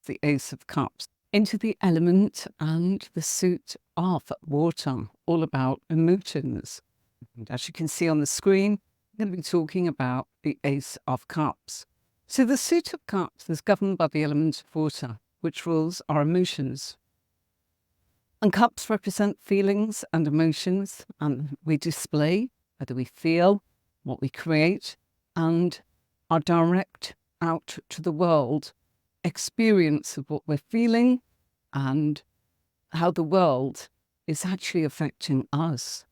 the Ace of Cups, into the element and the suit of water, all about emotions. And as you can see on the screen, I'm going to be talking about the Ace of Cups. So the suit of cups is governed by the element of water, which rules our emotions. And cups represent feelings and emotions, and we display whether we feel, what we create, and our direct out to the world experience of what we're feeling and how the world is actually affecting us.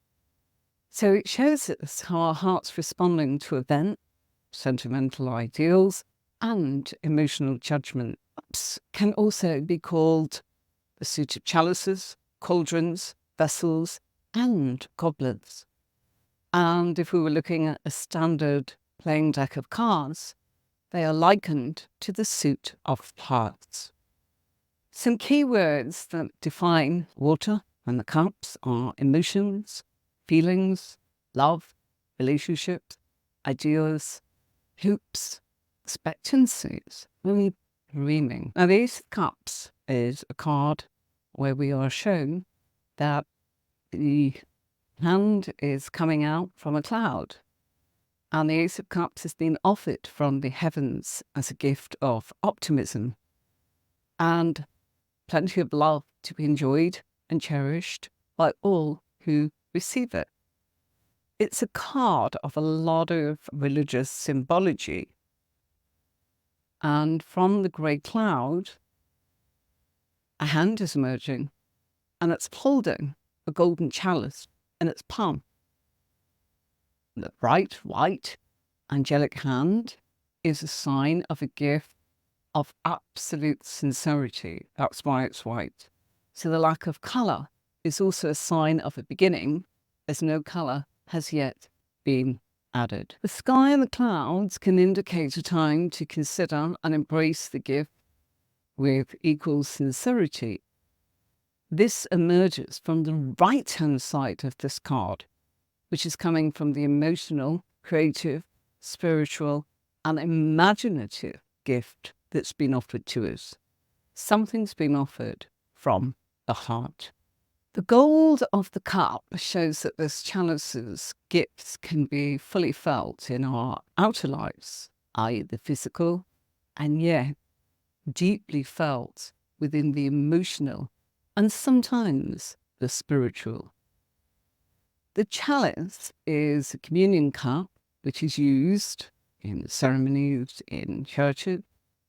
So it shows us how our heart's responding to events, sentimental ideals, and emotional judgment. Cups can also be called the suit of chalices, cauldrons, vessels, and goblets. And if we were looking at a standard playing deck of cards, they are likened to the suit of hearts. Some key words that define water and the cups are emotions, feelings, love, relationships, ideas, hopes, expectancies, and dreaming. Now, the Ace of Cups is a card where we are shown that the hand is coming out from a cloud. And the Ace of Cups has been offered from the heavens as a gift of optimism and plenty of love to be enjoyed and cherished by all who receive it. It's a card of a lot of religious symbology. And from the grey cloud, a hand is emerging, and it's holding a golden chalice in its palm. The bright white angelic hand is a sign of a gift of absolute sincerity. That's why it's white. So the lack of colour is also a sign of a beginning, as no colour has yet been added. The sky and the clouds can indicate a time to consider and embrace the gift with equal sincerity. This emerges from the right-hand side of this card, which is coming from the emotional, creative, spiritual, and imaginative gift that's been offered to us. Something's been offered from the heart. The gold of the cup shows that this chalice's gifts can be fully felt in our outer lives, i.e. the physical, and yet deeply felt within the emotional and sometimes the spiritual. The chalice is a communion cup which is used in ceremonies in churches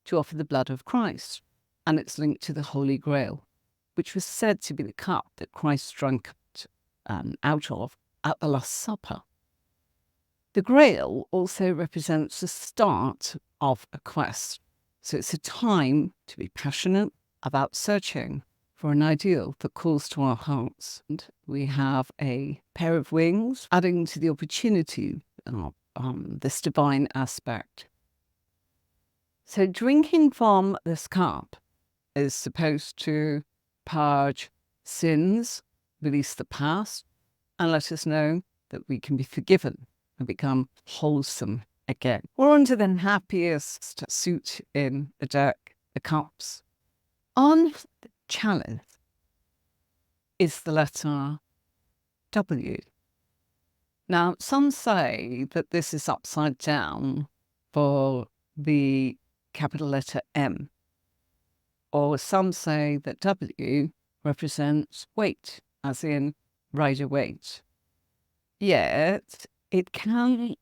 to offer the blood of Christ, and it's linked to the Holy Grail, which was said to be the cup that Christ drank out of at the Last Supper. The Grail also represents the start of a quest, so it's a time to be passionate about searching for an ideal that calls to our hearts. And we have a pair of wings adding to the opportunity of this divine aspect. So drinking from this cup is supposed to purge sins, release the past, and let us know that we can be forgiven and become wholesome again. We're on to the happiest suit in the deck, the cups. On the chalice is the letter W. Now, some say that this is upside down for the capital letter M, or some say that W represents weight, as in Rider-Waite. Yet, it can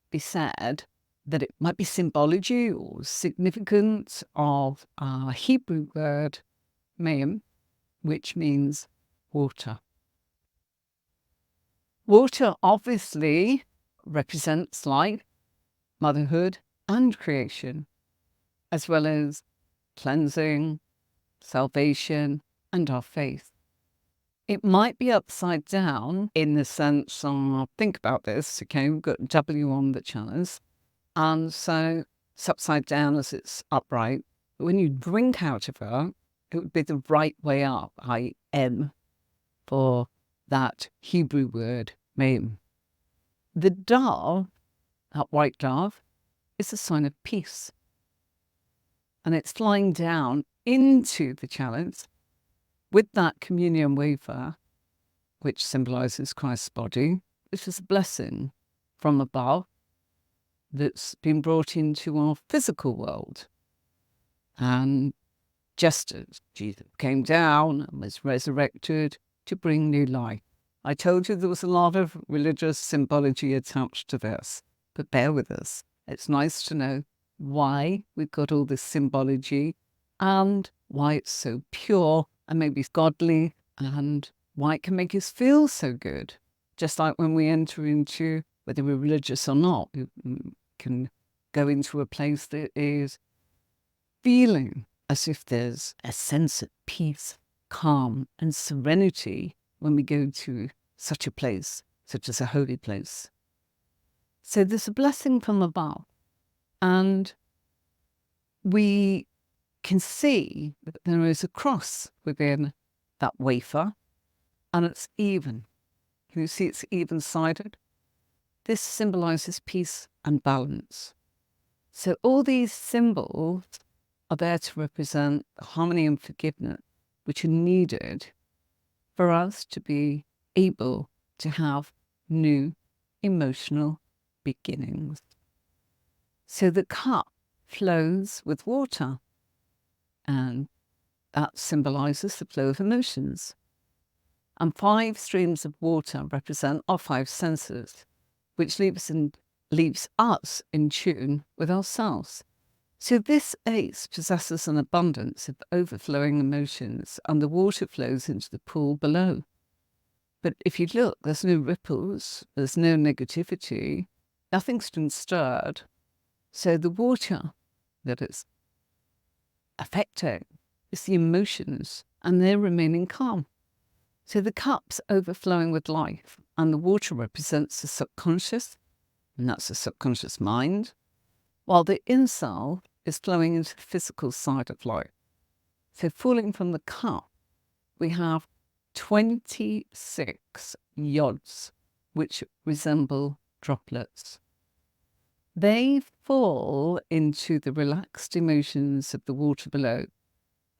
be said that it might be symbology or significance of a Hebrew word, mayim, which means water. Water obviously represents life, motherhood, and creation, as well as cleansing, salvation, and our faith. It might be upside down in the sense of, think about this, okay, we've got W on the chalice, and so it's upside down as it's upright. But when you drink out of it, it would be the right way up, i.e. M, for that Hebrew word, Mem. The dove, that white dove, is a sign of peace. and it's flying down into the chalice with that communion wafer, which symbolizes Christ's body, which is a blessing from above that's been brought into our physical world. And just as Jesus came down and was resurrected to bring new life. I told you there was a lot of religious symbology attached to this, but bear with us. It's nice to know why we've got all this symbology and why it's so pure and maybe godly and why it can make us feel so good. Just like when we enter into, whether we're religious or not, we can go into a place that is feeling as if there's a sense of peace, calm, and serenity when we go to such a place, such as a holy place. So there's a blessing from above, and we can see that there is a cross within that wafer, and it's even. Can you see it's even-sided? This symbolizes peace and balance. So all these symbols are there to represent the harmony and forgiveness which are needed for us to be able to have new emotional beginnings. So the cup flows with water, and that symbolizes the flow of emotions. And 5 streams of water represent our 5 senses, which leaves us in tune with ourselves. So this ace possesses an abundance of overflowing emotions, and the water flows into the pool below. But if you look, there's no ripples, there's no negativity, nothing's been stirred. So the water that is affecting is the emotions, and they're remaining calm. So the cup's overflowing with life, and the water represents the subconscious, and that's the subconscious mind, while the inside is flowing into the physical side of life. So falling from the cup, we have 26 yods, which resemble droplets. They fall into the relaxed emotions of the water below,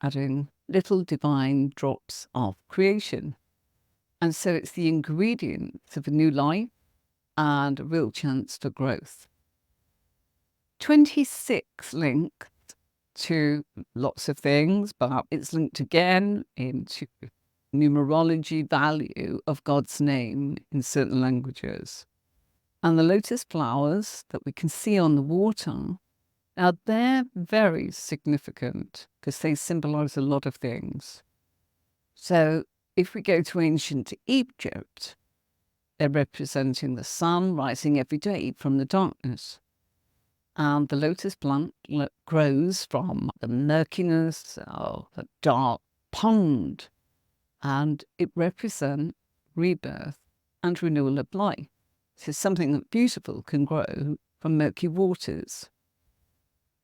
adding little divine drops of creation. And so it's the ingredients of a new life and a real chance for growth. 26 linked to lots of things, but it's linked again into numerology value of God's name in certain languages. And the lotus flowers that we can see on the water, now they're very significant because they symbolize a lot of things. So if we go to ancient Egypt, they're representing the sun rising every day from the darkness. And the lotus plant grows from the murkiness of a dark pond, and it represents rebirth and renewal of life. So something that beautiful can grow from murky waters.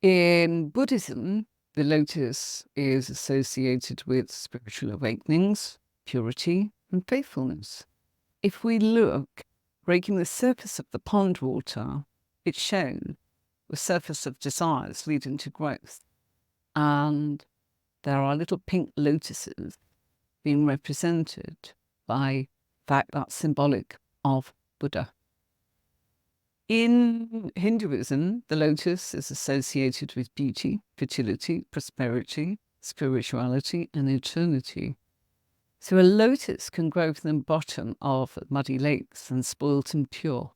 In Buddhism, the lotus is associated with spiritual awakenings, purity, and faithfulness. If we look, breaking the surface of the pond water, it's shown the surface of desires leading to growth. And there are little pink lotuses being represented by fact that's symbolic of Buddha. In Hinduism, the lotus is associated with beauty, fertility, prosperity, spirituality, and eternity. So a lotus can grow from the bottom of muddy lakes and spoilt and pure,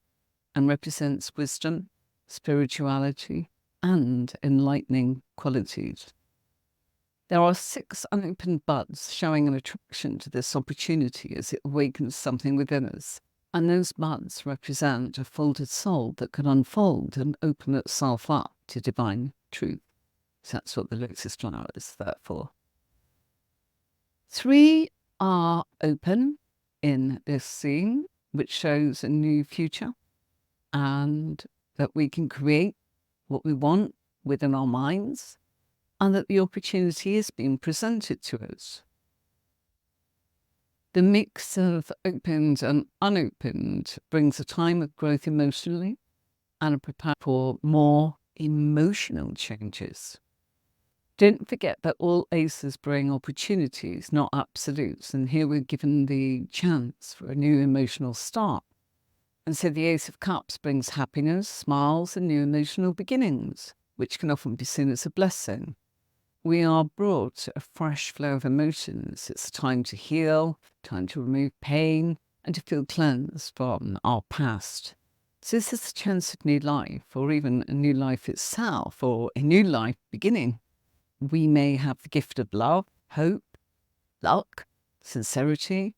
and represents wisdom, spirituality, and enlightening qualities. There are 6 unopened buds showing an attraction to this opportunity as it awakens something within us. And those buds represent a folded soul that can unfold and open itself up to divine truth. So that's what the lotus flower is there for. 3 are open in this scene, which shows a new future and that we can create what we want within our minds, and that the opportunity is being presented to us. The mix of opened and unopened brings a time of growth emotionally and a prepare for more emotional changes. Don't forget that all aces bring opportunities, not absolutes. And here we're given the chance for a new emotional start. And so the Ace of Cups brings happiness, smiles, and new emotional beginnings, which can often be seen as a blessing. We are brought a fresh flow of emotions. It's a time to heal, time to remove pain, and to feel cleansed from our past. So this is a chance of new life, or even a new life itself, or a new life beginning. We may have the gift of love, hope, luck, sincerity,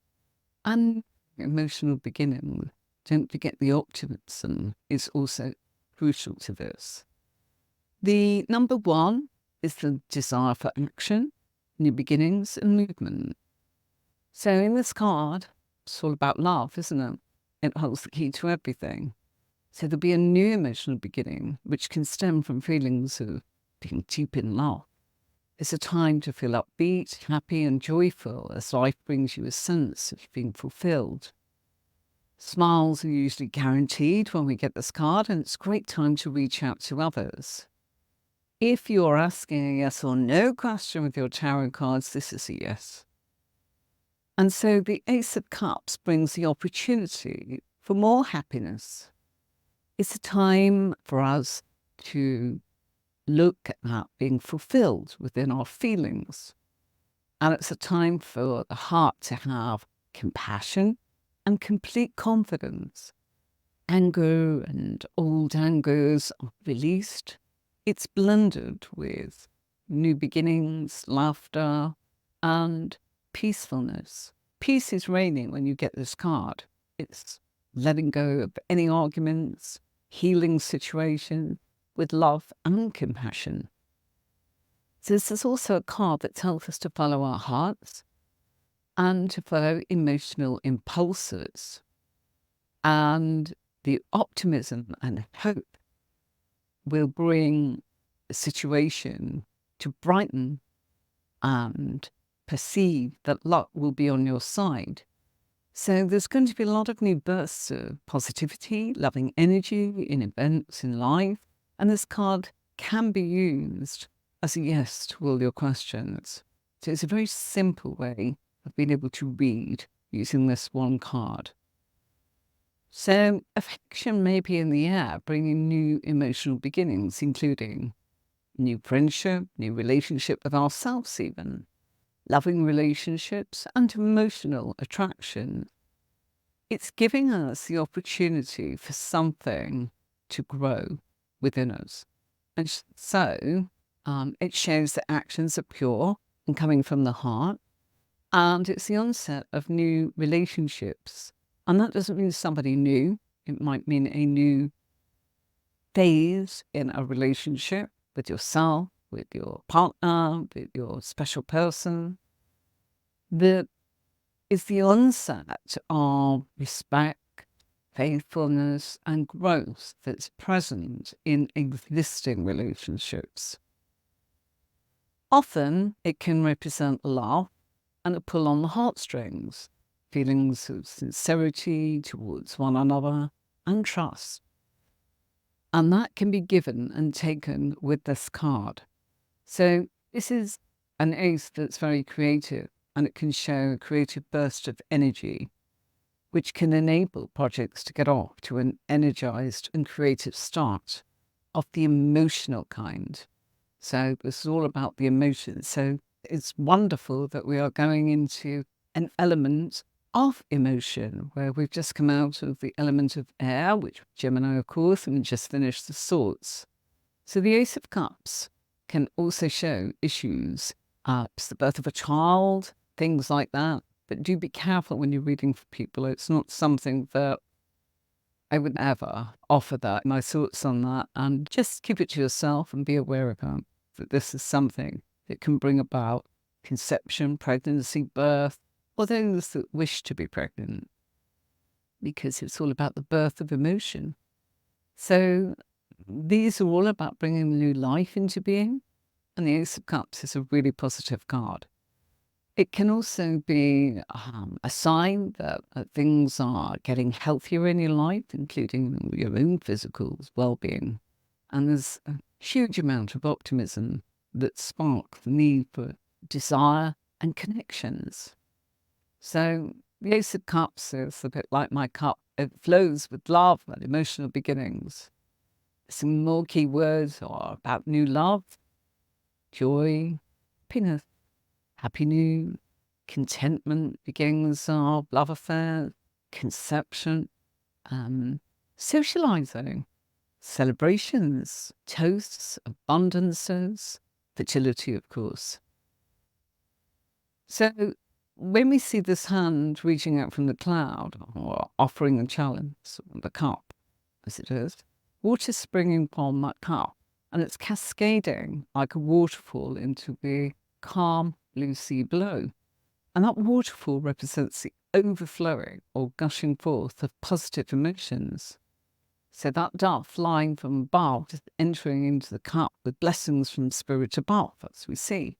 and emotional beginning. Don't forget the optimism is also crucial to this. The number 1 is the desire for action, new beginnings, and movement. So in this card, it's all about love, isn't it? It holds the key to everything. So there'll be a new emotional beginning, which can stem from feelings of being deep in love. It's a time to feel upbeat, happy, and joyful as life brings you a sense of being fulfilled. Smiles are usually guaranteed when we get this card, and it's a great time to reach out to others. If you're asking a yes or no question with your tarot cards, this is a yes. And so the Ace of Cups brings the opportunity for more happiness. It's a time for us to look at being fulfilled within our feelings. And it's a time for the heart to have compassion and complete confidence. Anger and old angers are released. It's blended with new beginnings, laughter, and peacefulness. Peace is reigning when you get this card. It's letting go of any arguments, healing situation with love and compassion. So this is also a card that tells us to follow our hearts and to follow emotional impulses. And the optimism and hope will bring the situation to brighten and perceive that luck will be on your side. So there's going to be a lot of new bursts of positivity, loving energy in events in life. And this card can be used as a yes to all your questions. So it's a very simple way of being able to read using this one card. So affection may be in the air, bringing new emotional beginnings, including new friendship, new relationship with ourselves even, loving relationships and emotional attraction. It's giving us the opportunity for something to grow within us. And so it shows that actions are pure and coming from the heart. And it's the onset of new relationships. And that doesn't mean somebody new. It might mean a new phase in a relationship with yourself, with your partner, with your special person. That is the onset of respect, faithfulness, and growth that's present in existing relationships. Often it can represent love and a pull on the heartstrings, feelings of sincerity towards one another and trust. And that can be given and taken with this card. So this is an ace that's very creative, and it can show a creative burst of energy, which can enable projects to get off to an energized and creative start of the emotional kind. So this is all about the emotions. So it's wonderful that we are going into an element of emotion where we've just come out of the element of air, which Gemini, of course, and just finished the swords. So the Ace of Cups can also show issues, it's the birth of a child, things like that. But do be careful when you're reading for people. It's not something that I would ever offer that, my thoughts on that, and just keep it to yourself and be aware of that this is something that can bring about conception, pregnancy, birth, or those that wish to be pregnant, because it's all about the birth of emotion. So these are all about bringing new life into being, and the Ace of Cups is a really positive card. It can also be a sign that things are getting healthier in your life, including your own physical well-being. And there's a huge amount of optimism that spark the need for desire and connections. So the Ace of Cups is a bit like my cup. It flows with love and emotional beginnings. Some more key words are about new love, joy, happiness, happy new, contentment, beginnings of love affairs, conception, socializing, celebrations, toasts, abundances, fertility, of course. So when we see this hand reaching out from the cloud or offering a challenge, the cup, as it is, water springing from that cup, and it's cascading like a waterfall into the calm blue sea below. And that waterfall represents the overflowing or gushing forth of positive emotions. So that dove flying from above, just entering into the cup with blessings from spirit above, as we see.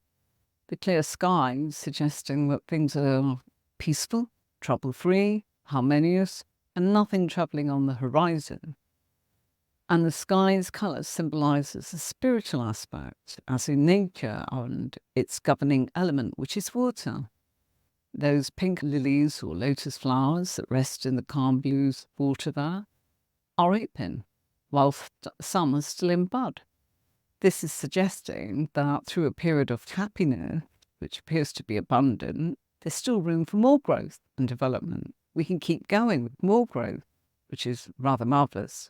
The clear sky suggesting that things are peaceful, trouble-free, harmonious, and nothing troubling on the horizon. And the sky's colour symbolises the spiritual aspect, as in nature and its governing element, which is water. Those pink lilies or lotus flowers that rest in the calm blue water there are open, whilst some are still in bud. This is suggesting that through a period of happiness, which appears to be abundant, there's still room for more growth and development. We can keep going with more growth, which is rather marvellous.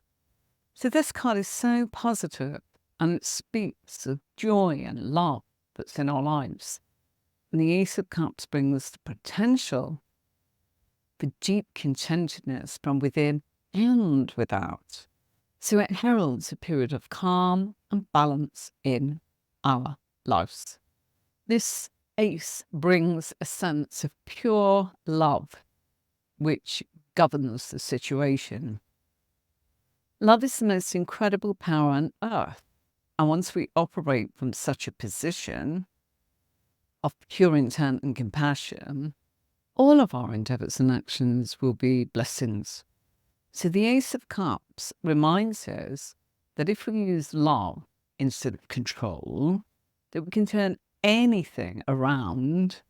So this card is so positive, and it speaks of joy and love that's in our lives. And the Ace of Cups brings the potential for deep contentedness from within and without. So it heralds a period of calm and balance in our lives. This ace brings a sense of pure love, which governs the situation. Love is the most incredible power on earth. And once we operate from such a position of pure intent and compassion, all of our endeavors and actions will be blessings. So the Ace of Cups reminds us that if we use love instead of control, that we can turn anything around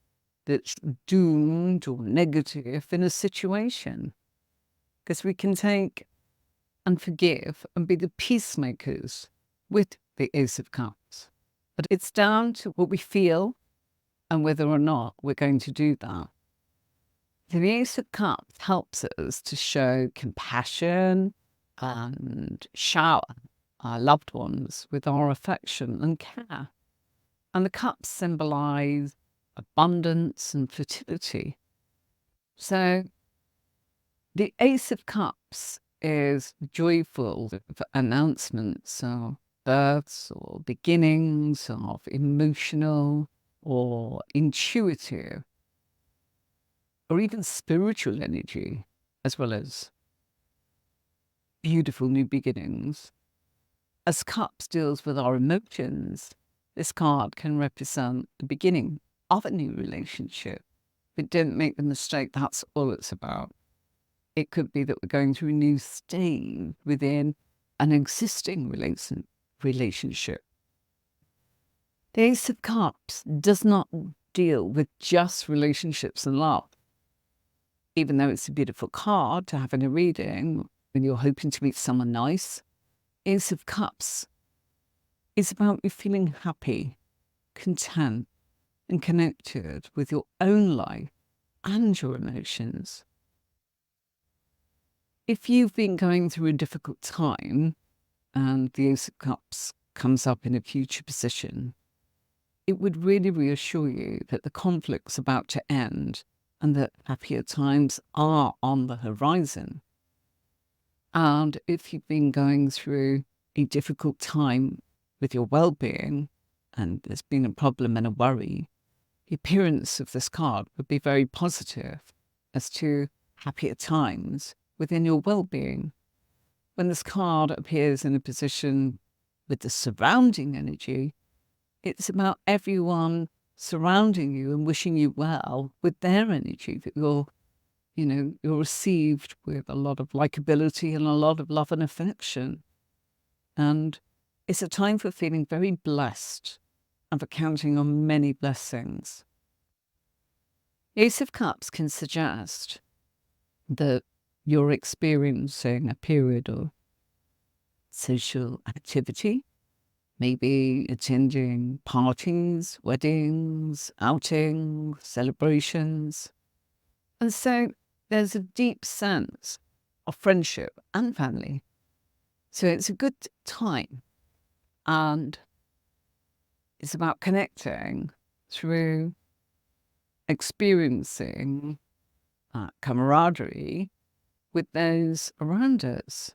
that's doomed or negative in a situation. Because we can take and forgive and be the peacemakers with the Ace of Cups. But it's down to what we feel and whether or not we're going to do that. The Ace of Cups helps us to show compassion and shower our loved ones with our affection and care. And the cups symbolize abundance and fertility. So the Ace of Cups is joyful announcements of births or beginnings of emotional or intuitive or even spiritual energy, as well as beautiful new beginnings. As Cups deals with our emotions, this card can represent the beginning of a new relationship. But don't make the mistake, that's all it's about. It could be that we're going through a new stage within an existing relationship. The Ace of Cups does not deal with just relationships and love. Even though it's a beautiful card to have in a reading when you're hoping to meet someone nice, Ace of Cups is about you feeling happy, content, and connected with your own life and your emotions. If you've been going through a difficult time and the Ace of Cups comes up in a future position, it would really reassure you that the conflict's about to end and that happier times are on the horizon. And if you've been going through a difficult time with your well-being and there's been a problem and a worry, the appearance of this card would be very positive as to happier times within your well-being. When this card appears in a position with the surrounding energy, it's about everyone surrounding you and wishing you well with their energy, that you're received with a lot of likability and a lot of love and affection. And it's a time for feeling very blessed and for counting on many blessings. The Ace of Cups can suggest that you're experiencing a period of social activity, maybe attending parties, weddings, outings, celebrations. And so there's a deep sense of friendship and family. So it's a good time, and it's about connecting through experiencing camaraderie with those around us.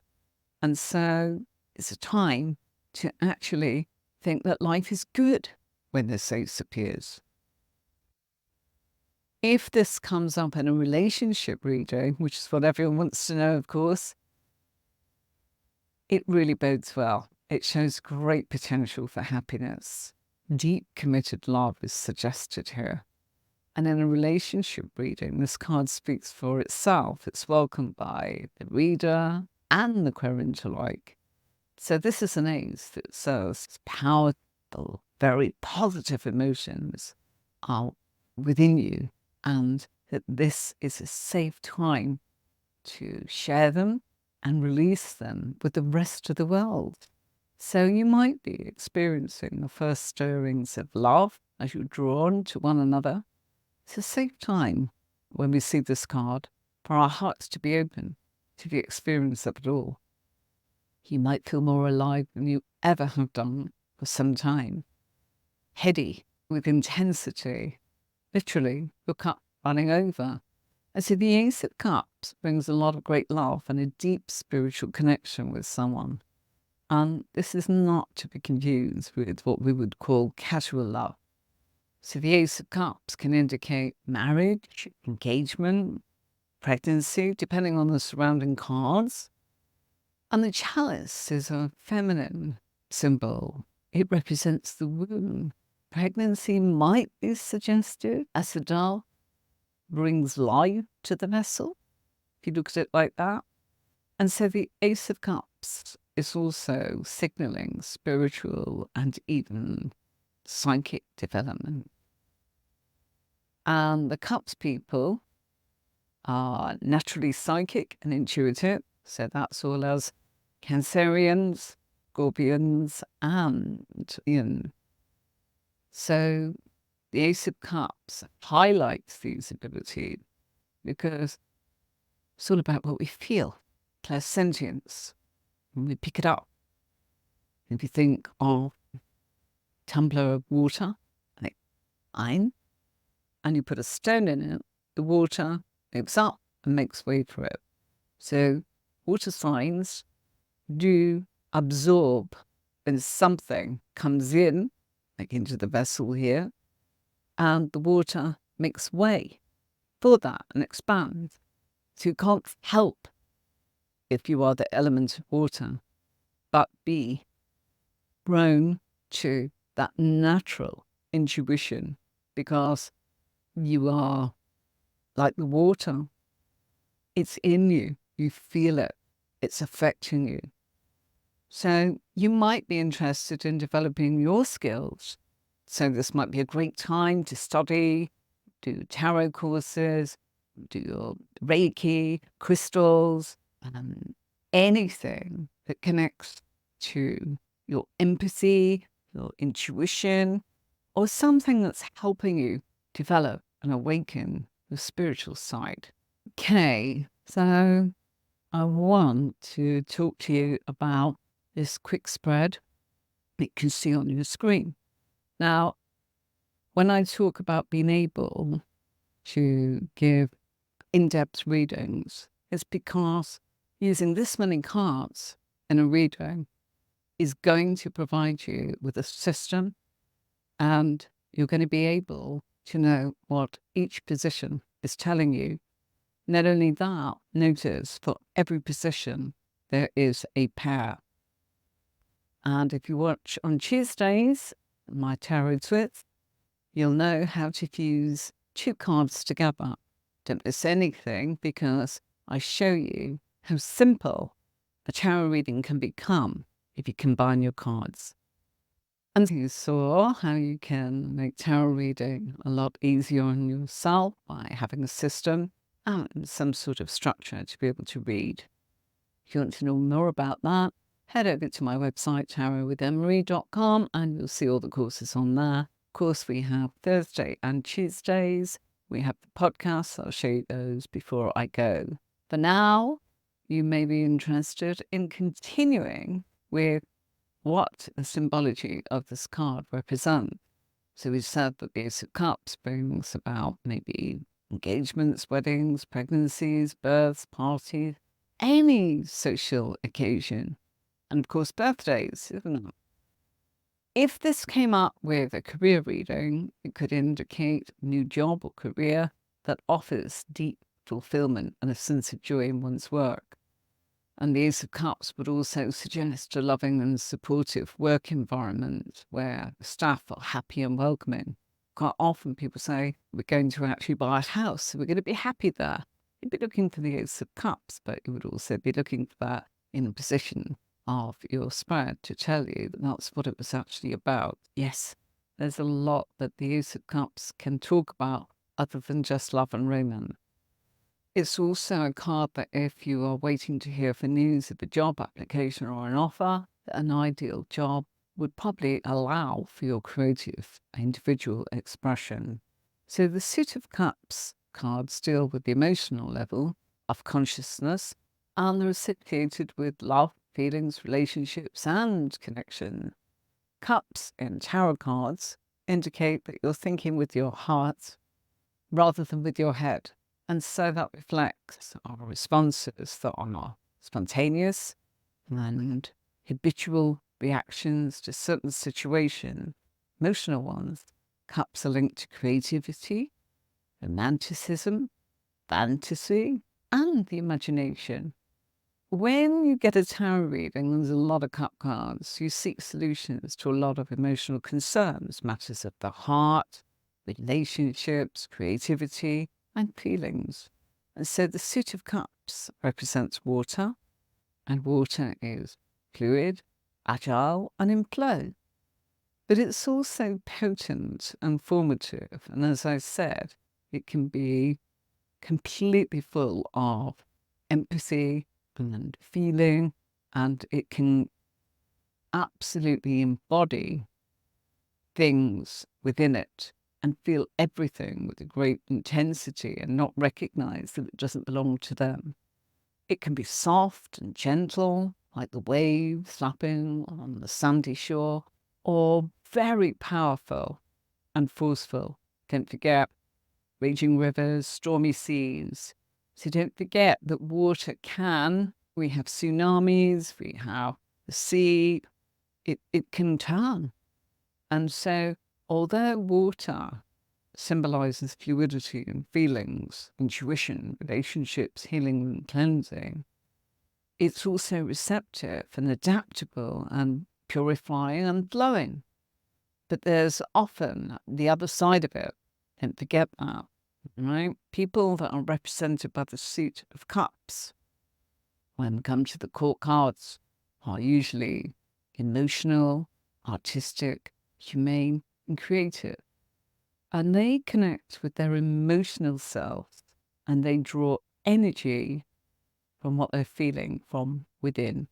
And so it's a time to actually think that life is good when this ace appears. If this comes up in a relationship reading, which is what everyone wants to know, of course, it really bodes well. It shows great potential for happiness. Deep committed love is suggested here. And in a relationship reading, this card speaks for itself. It's welcomed by the reader and the querent alike. So this is an ace that says powerful, very positive emotions are within you, and that this is a safe time to share them and release them with the rest of the world. So you might be experiencing the first stirrings of love as you're drawn to one another. It's a safe time when we see this card for our hearts to be open to the experience of it all. You might feel more alive than you ever have done for some time. Heady with intensity, literally your cup running over. And so the Ace of Cups brings a lot of great love and a deep spiritual connection with someone. And this is not to be confused with what we would call casual love. So the Ace of Cups can indicate marriage, engagement, pregnancy, depending on the surrounding cards. And the chalice is a feminine symbol. It represents the womb. Pregnancy might be suggested as the dove brings life to the vessel, if you look at it like that. And so the Ace of Cups is also signaling spiritual and even psychic development. And the Cups people are naturally psychic and intuitive. So that's all us Cancerians, Scorpions, and Ian. So the Ace of Cups highlights these abilities because it's all about what we feel, clairsentience, when we pick it up. If you think of a tumbler of water, like iron, and you put a stone in it, the water moves up and makes way for it. So water signs do absorb when something comes in, like into the vessel here, and the water makes way for that and expands. So you can't help, if you are the element of water, but be prone to that natural intuition because you are like the water. It's in you. You feel it. It's affecting you. So you might be interested in developing your skills. So this might be a great time to study, do tarot courses, do your Reiki, crystals, anything that connects to your empathy, your intuition, or something that's helping you develop and awaken the spiritual side. Okay, so I want to talk to you about this quick spread that you can see on your screen. Now, when I talk about being able to give in-depth readings, it's because using this many cards in a reading is going to provide you with a system, and you're going to be able to know what each position is telling you. Not only that, notice for every position there is a pair. And if you watch on Tuesdays, my tarot twist, you'll know how to fuse two cards together. Don't miss anything because I show you how simple a tarot reading can become if you combine your cards. And you saw how you can make tarot reading a lot easier on yourself by having a system and some sort of structure to be able to read. If you want to know more about that, head over to my website, tarotwithemery.com, and you'll see all the courses on there. Of course, we have Thursday and Tuesdays. We have the podcasts. I'll show you those before I go. For now, you may be interested in continuing with what the symbology of this card represents. So we said that the Ace of Cups brings about maybe engagements, weddings, pregnancies, births, parties, any social occasion. And of course, birthdays, isn't it? If this came up with a career reading, it could indicate a new job or career that offers deep fulfillment and a sense of joy in one's work. And the Ace of Cups would also suggest a loving and supportive work environment where staff are happy and welcoming. Quite often people say, we're going to actually buy a house, so we're going to be happy there. You'd be looking for the Ace of Cups, but you would also be looking for that in a position of your spread to tell you that that's what it was actually about. Yes, there's a lot that the Ace of Cups can talk about other than just love and romance. It's also a card that if you are waiting to hear for news of a job application or an offer, an ideal job would probably allow for your creative individual expression. So the Suit of Cups cards deal with the emotional level of consciousness and they're associated with love, feelings, relationships, and connection. Cups in tarot cards indicate that you're thinking with your heart rather than with your head. And so that reflects our responses that are spontaneous and habitual reactions to certain situations, emotional ones. Cups are linked to creativity, romanticism, fantasy, and the imagination. When you get a tarot reading, there's a lot of cup cards. You seek solutions to a lot of emotional concerns, matters of the heart, relationships, creativity, and feelings. And so the Suit of Cups represents water, and water is fluid, agile, and in flow. But it's also potent and formative. And as I said, it can be completely full of empathy and feeling, and it can absolutely embody things within it and feel everything with a great intensity and not recognize that it doesn't belong to them. It can be soft and gentle, like the waves lapping on the sandy shore, or very powerful and forceful. Don't forget raging rivers, stormy seas. So don't forget that water we have tsunamis, we have the sea, it can turn. And so, although water symbolizes fluidity and feelings, intuition, relationships, healing and cleansing, it's also receptive and adaptable and purifying and flowing. But there's often the other side of it. Don't forget that, right? People that are represented by the Suit of Cups, when we come to the court cards, are usually emotional, artistic, humane, and creative. And they connect with their emotional selves and they draw energy from what they're feeling from within.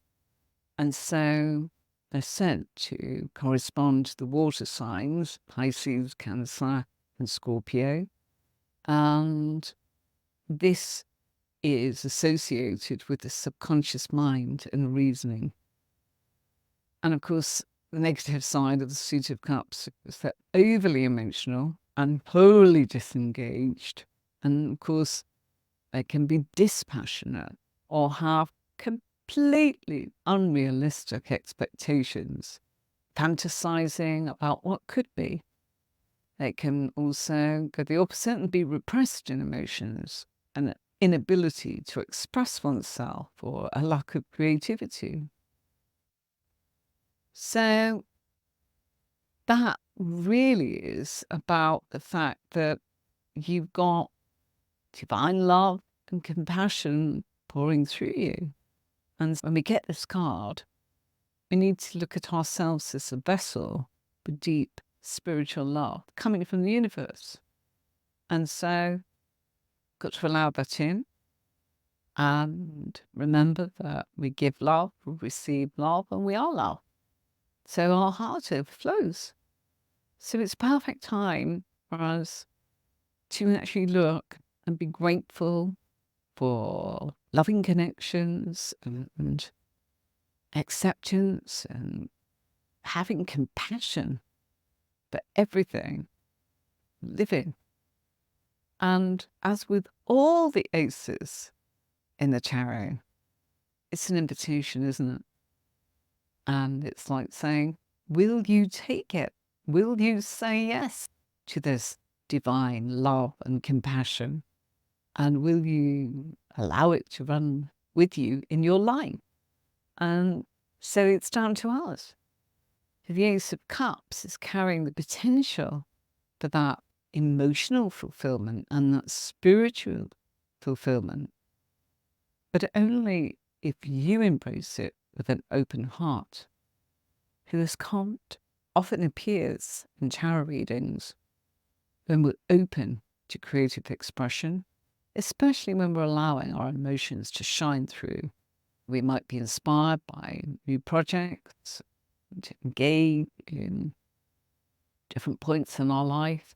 And so they're said to correspond to the water signs, Pisces, Cancer, and Scorpio. And this is associated with the subconscious mind and reasoning. And of course, the negative side of the Suit of Cups is they're overly emotional and wholly disengaged. And of course, they can be dispassionate or have completely unrealistic expectations, fantasizing about what could be. They can also go the opposite and be repressed in emotions, an inability to express oneself or a lack of creativity. So that really is about the fact that you've got divine love and compassion pouring through you. And when we get this card, we need to look at ourselves as a vessel deep spiritual love coming from the universe. And so, got to allow that in and remember that we give love, we receive love, and we are love. So our heart overflows. So it's perfect time for us to actually look and be grateful for loving connections and acceptance and having compassion for everything, living. And as with all the aces in the tarot, it's an invitation, isn't it? And it's like saying, will you take it? Will you say yes to this divine love and compassion? And will you allow it to run with you in your life? And so it's down to us. The Ace of Cups is carrying the potential for that emotional fulfillment and that spiritual fulfillment, but only if you embrace it with an open heart. This can't often appears in tarot readings when we're open to creative expression, especially when we're allowing our emotions to shine through. We might be inspired by new projects, to engage in different points in our life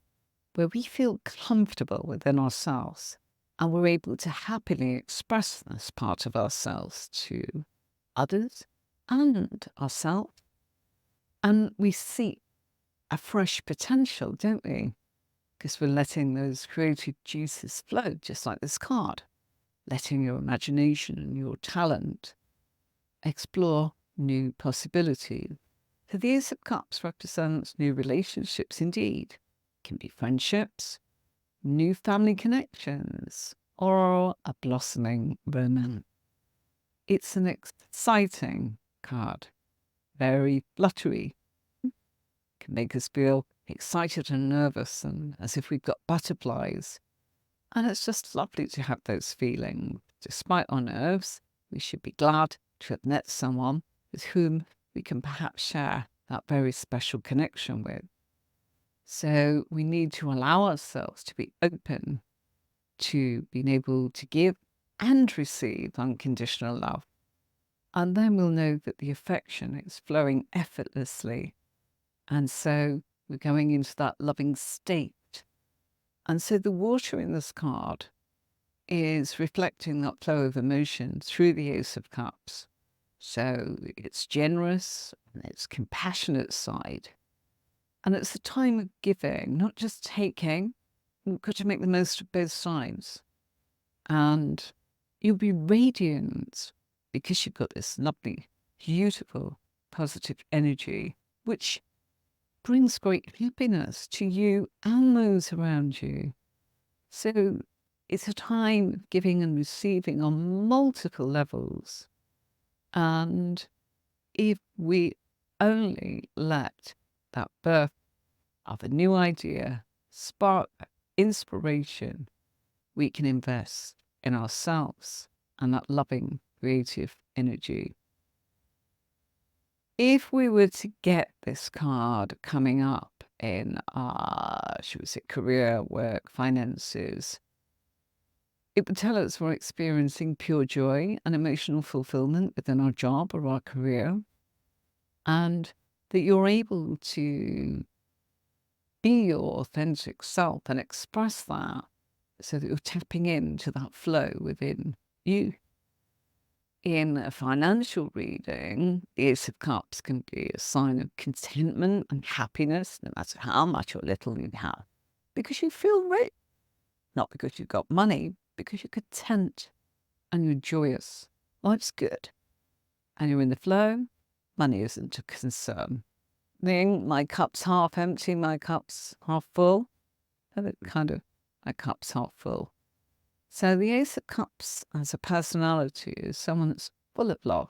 where we feel comfortable within ourselves and we're able to happily express this part of ourselves to others and ourselves. And we see a fresh potential, don't we? Because we're letting those creative juices flow, just like this card, letting your imagination and your talent explore new possibilities. So the Ace of Cups represents new relationships indeed. It can be friendships, new family connections, or a blossoming romance. It's an exciting card, very fluttery, can make us feel excited and nervous and as if we've got butterflies. And it's just lovely to have those feelings. Despite our nerves, we should be glad to have met someone with whom we can perhaps share that very special connection with. So we need to allow ourselves to be open to being able to give and receive unconditional love. And then we'll know that the affection is flowing effortlessly. And so we're going into that loving state. And so the water in this card is reflecting that flow of emotion through the Ace of Cups. So it's generous and it's compassionate side. And it's a time of giving, not just taking. You've got to make the most of both sides. And you'll be radiant because you've got this lovely, beautiful, positive energy, which brings great happiness to you and those around you. So it's a time of giving and receiving on multiple levels. And if we only let that birth of a new idea spark inspiration, we can invest in ourselves and that loving, creative energy. If we were to get this card coming up in should we say career, work, finances, it would tell us we're experiencing pure joy and emotional fulfillment within our job or our career, and that you're able to be your authentic self and express that so that you're tapping into that flow within you. In a financial reading, the Ace of Cups can be a sign of contentment and happiness, no matter how much or little you have, because you feel rich. Not because you've got money, because you're content and you're joyous. Life's good. And you're in the flow, money isn't a concern. Being my cup's half empty, my cup's half full, and it kind of, my cup's half full. So the Ace of Cups as a personality is someone that's full of love.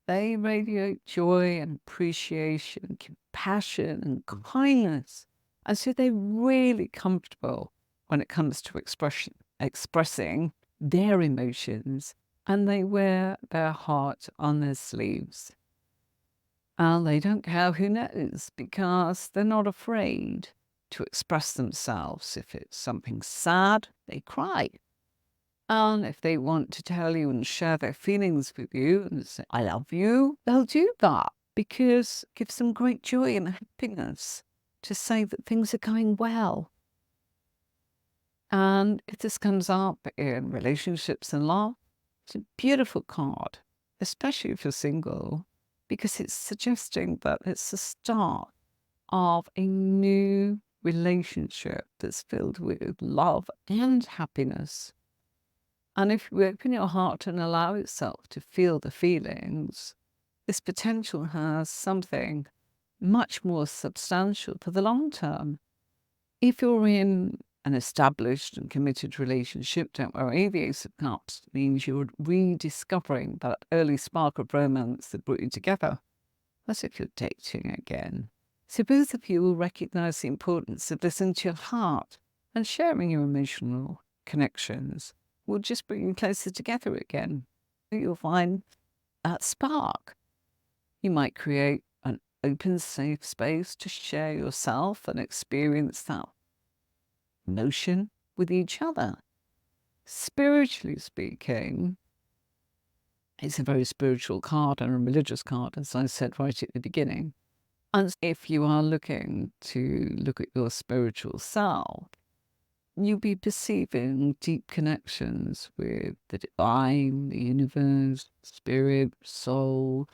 They radiate joy and appreciation, compassion and kindness. And so they're really comfortable when it comes to expressing their emotions, and they wear their heart on their sleeves. And they don't care who knows because they're not afraid to express themselves. If it's something sad, they cry. And if they want to tell you and share their feelings with you and say, I love you, they'll do that because it gives them great joy and happiness to say that things are going well. And if this comes up in relationships and love, it's a beautiful card, especially if you're single, because it's suggesting that it's the start of a new relationship that's filled with love and happiness. And if you open your heart and allow itself to feel the feelings, this potential has something much more substantial for the long term. If you're in an established and committed relationship, don't worry, the Ace of Cups means you're rediscovering that early spark of romance that brought you together. That's if you're dating again. So both of you will recognize the importance of listening to your heart and sharing your emotional connections will just bring you closer together again. You'll find that spark. You might create an open, safe space to share yourself and experience that emotion with each other. Spiritually speaking, it's a very spiritual card and a religious card, as I said right at the beginning. And if you are looking to look at your spiritual self, you'll be perceiving deep connections with the divine, the universe, spirit, soul,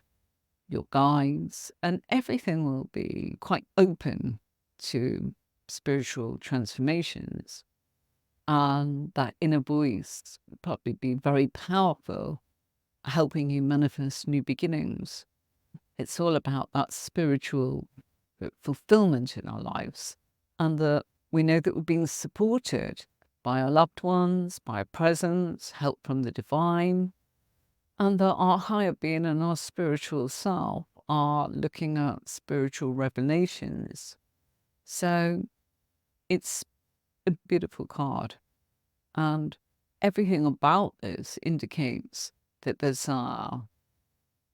your guides, and everything will be quite open to spiritual transformations. And that inner voice will probably be very powerful, helping you manifest new beginnings. It's all about that spiritual fulfillment in our lives, and that we know that we're being supported by our loved ones, by a presence, help from the divine, and that our higher being and our spiritual self are looking at spiritual revelations. So it's a beautiful card, and everything about this indicates that there's a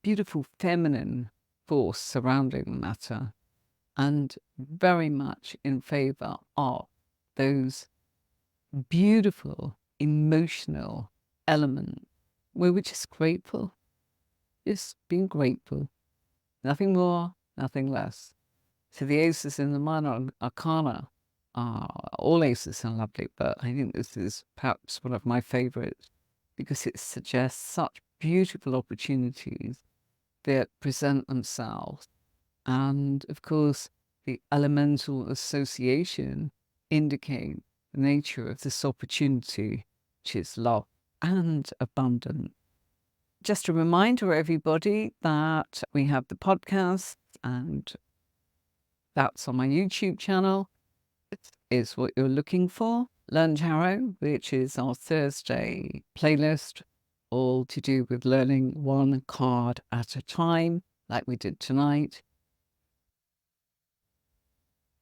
beautiful feminine force surrounding the matter and very much in favor of those beautiful emotional elements where we're just grateful, just being grateful. Nothing more, nothing less. So the aces in the minor arcana are all aces are lovely, but I think this is perhaps one of my favorites because it suggests such beautiful opportunities that present themselves. And of course, the elemental association indicate the nature of this opportunity, which is love and abundance. Just a reminder, everybody, that we have the podcast and that's on my YouTube channel. It is what you're looking for. Learn Tarot, which is our Thursday playlist, all to do with learning one card at a time, like we did tonight.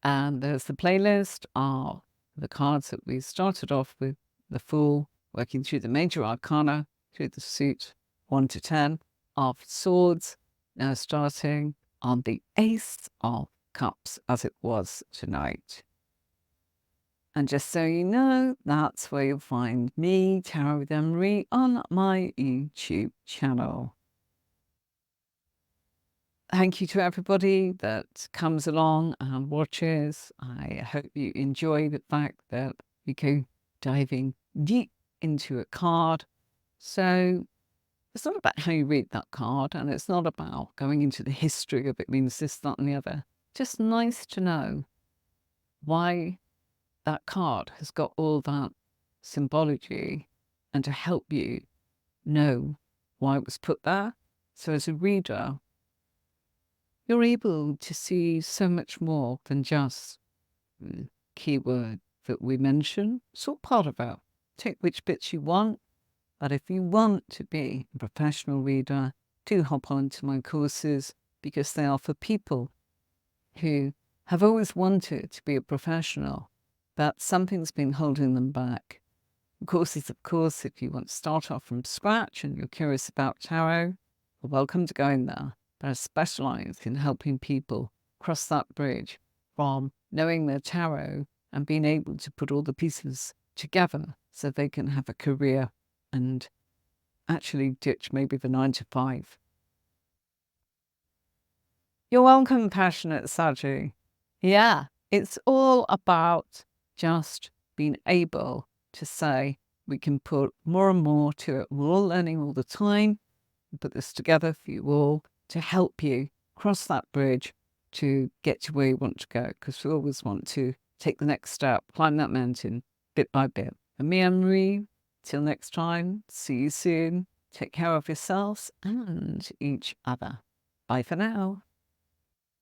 And there's the playlist of the cards that we started off with, the Fool, working through the major arcana, through the suit 1 to 10 of swords, now starting on the Ace of Cups as it was tonight. And just so you know, that's where you'll find me, Tarot with Emery, on my YouTube channel. Thank you to everybody that comes along and watches. I hope you enjoy the fact that we go diving deep into a card. So it's not about how you read that card, and it's not about going into the history of it means this, that, and the other. Just nice to know why that card has got all that symbology and to help you know why it was put there. So as a reader, you're able to see so much more than just the keyword that we mention. It's all part of it. Take which bits you want. But if you want to be a professional reader, do hop on to my courses because they are for people who have always wanted to be a professional, but something's been holding them back. Courses, of course, if you want to start off from scratch and you're curious about tarot, you're welcome to go in there. but I specialize in helping people cross that bridge from knowing their tarot and being able to put all the pieces together so they can have a career and actually ditch maybe the 9 to 5. You're welcome, passionate Saji. Yeah, it's all about just being able to say we can put more and more to it. We're all learning all the time. Put this together for you all to help you cross that bridge to get to where you want to go, because we always want to take the next step, climb that mountain bit by bit. And me, I'm Marie. Till next time, see you soon. Take care of yourselves and each other. Bye for now.